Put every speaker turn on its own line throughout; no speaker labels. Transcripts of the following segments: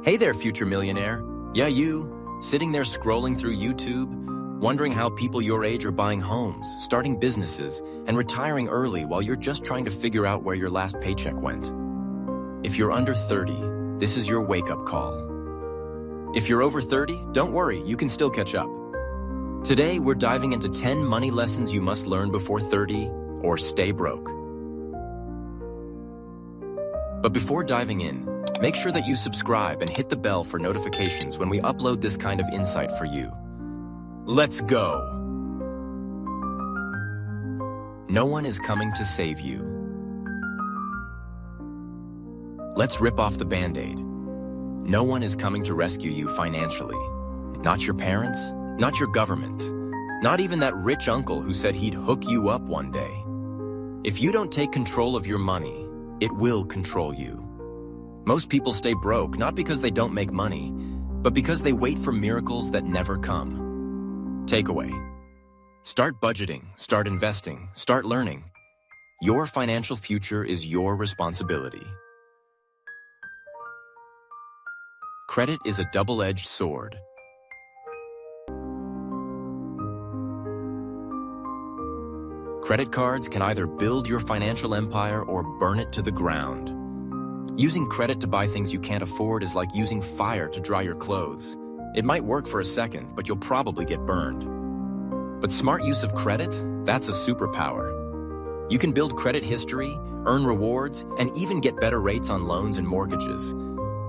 Hey there, future millionaire. Yeah, you, sitting there scrolling through YouTube, wondering how people your age are buying homes, starting businesses, and retiring early while you're just trying to figure out where your last paycheck went. If you're under 30, this is your wake-up call. If you're over 30, don't worry, you can still catch up. Today, we're diving into 10 money lessons you must learn before 30 or stay broke. But before diving in, make sure that you subscribe and hit the bell for notifications when we upload this kind of insight for you. Let's go! No one is coming to save you. Let's rip off the Band-Aid. No one is coming to rescue you financially. Not your parents, not your government, not even that rich uncle who said he'd hook you up one day. If you don't take control of your money, it will control you. Most people stay broke not because they don't make money, but because they wait for miracles that never come. Takeaway: start budgeting, start investing, start learning. Your financial future is your responsibility. Credit is a double-edged sword. Credit cards can either build your financial empire or burn it to the ground. Using credit to buy things you can't afford is like using fire to dry your clothes. It might work for a second, but you'll probably get burned. But smart use of credit, that's a superpower. You can build credit history, earn rewards, and even get better rates on loans and mortgages.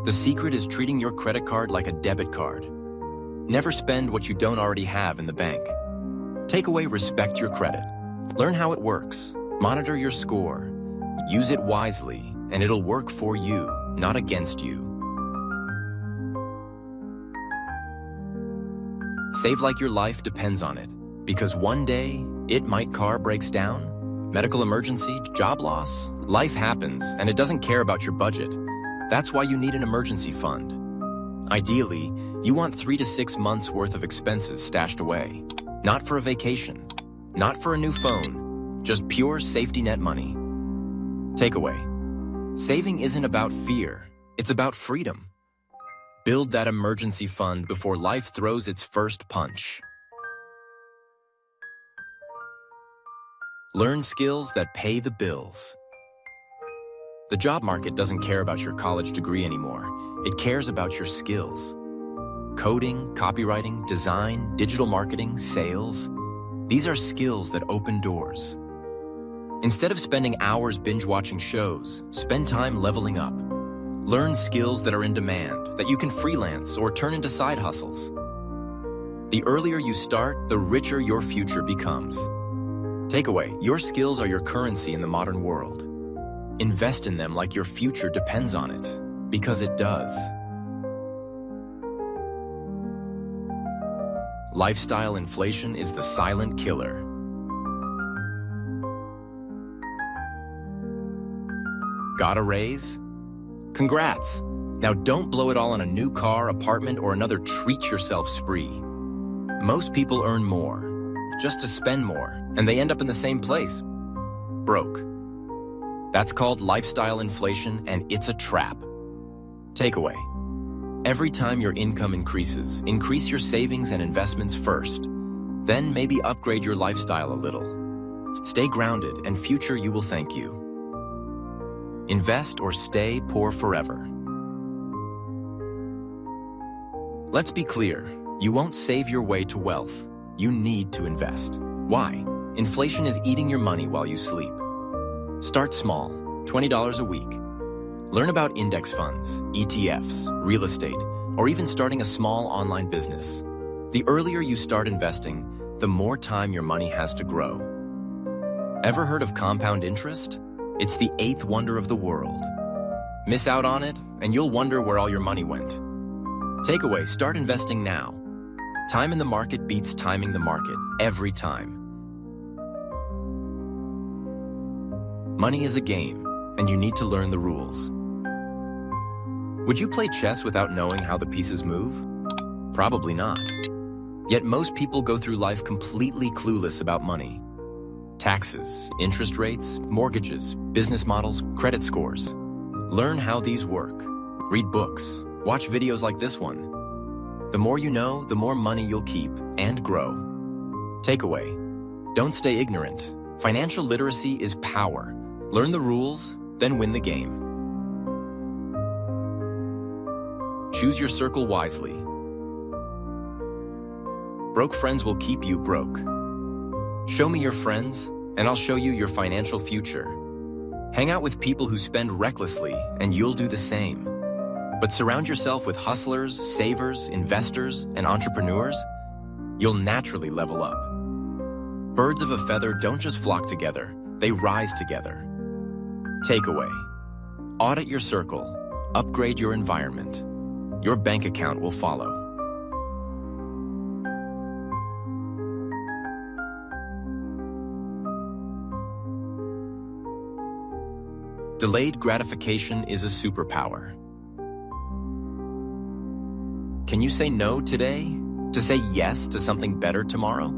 The secret is treating your credit card like a debit card. Never spend what you don't already have in the bank. Takeaway: respect your credit. Learn how it works, monitor your score, use it wisely, and it'll work for you, not against you. Save like your life depends on it, because one day, car breaks down, medical emergency, job loss, life happens, and it doesn't care about your budget. That's why you need an emergency fund. Ideally, you want 3 to 6 months worth of expenses stashed away. Not for a vacation, not for a new phone, just pure safety net money. Takeaway: saving isn't about fear, it's about freedom. Build that emergency fund before life throws its first punch. Learn skills that pay the bills. The job market doesn't care about your college degree anymore. It cares about your skills. Coding, copywriting, design, digital marketing, sales. These are skills that open doors. Instead of spending hours binge-watching shows, spend time leveling up. Learn skills that are in demand, that you can freelance or turn into side hustles. The earlier you start, the richer your future becomes. Takeaway: your skills are your currency in the modern world. Invest in them like your future depends on it, because it does. Lifestyle inflation is the silent killer. Got a raise? Congrats! Now don't blow it all on a new car, apartment, or another treat-yourself spree. Most people earn more, just to spend more, and they end up in the same place. Broke. That's called lifestyle inflation, and it's a trap. Takeaway: every time your income increases, increase your savings and investments first. Then maybe upgrade your lifestyle a little. Stay grounded, and future you will thank you. Invest or stay poor forever. Let's be clear, you won't save your way to wealth. You need to invest. Why? Inflation is eating your money while you sleep. Start small, $20 a week. Learn about index funds, ETFs, real estate, or even starting a small online business. The earlier you start investing, the more time your money has to grow. Ever heard of compound interest? It's the 8th wonder of the world. Miss out on it, and you'll wonder where all your money went. Takeaway: start investing now. Time in the market beats timing the market, every time. Money is a game, and you need to learn the rules. Would you play chess without knowing how the pieces move? Probably not. Yet most people go through life completely clueless about money. Taxes, interest rates, mortgages, business models, credit scores. Learn how these work. Read books, Watch videos like this one. The more you know, the more money you'll keep and grow. Takeaway: don't stay ignorant. Financial literacy is power. Learn the rules, then win the game. Choose your circle wisely. Broke friends will keep you broke. Show me your friends, and I'll show you your financial future. Hang out with people who spend recklessly, and you'll do the same. But surround yourself with hustlers, savers, investors, and entrepreneurs. You'll naturally level up. Birds of a feather don't just flock together, they rise together. Takeaway: audit your circle, upgrade your environment. Your bank account will follow. Delayed gratification is a superpower. Can you say no today to say yes to something better tomorrow?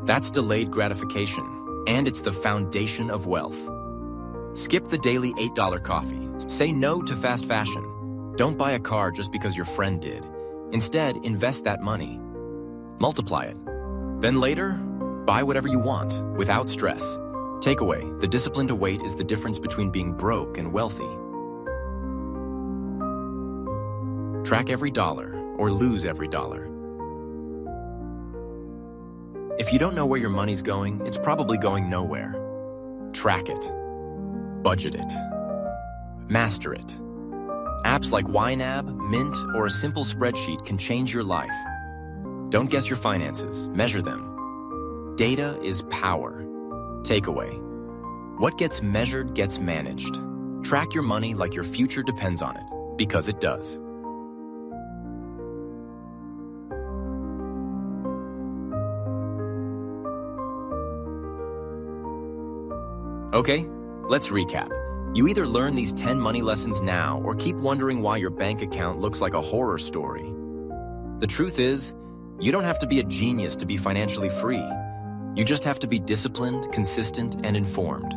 That's delayed gratification, and it's the foundation of wealth. Skip the daily $8 coffee. Say no to fast fashion. Don't buy a car just because your friend did. Instead, invest that money. Multiply it. Then later, buy whatever you want without stress. Takeaway: the discipline to wait is the difference between being broke and wealthy. Track every dollar or lose every dollar. If you don't know where your money's going, it's probably going nowhere. Track it. Budget it. Master it. Apps like YNAB, Mint, or a simple spreadsheet can change your life. Don't guess your finances, measure them. Data is power. Takeaway: what gets measured gets managed. Track your money like your future depends on it, because it does. Okay, let's recap. You either learn these 10 money lessons now or keep wondering why your bank account looks like a horror story. The truth is, you don't have to be a genius to be financially free. You just have to be disciplined, consistent, and informed.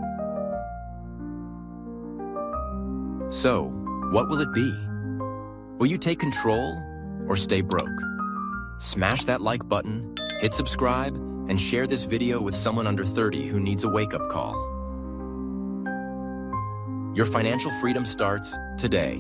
So, what will it be? Will you take control or stay broke? Smash that like button, hit subscribe, and share this video with someone under 30 who needs a wake-up call. Your financial freedom starts today.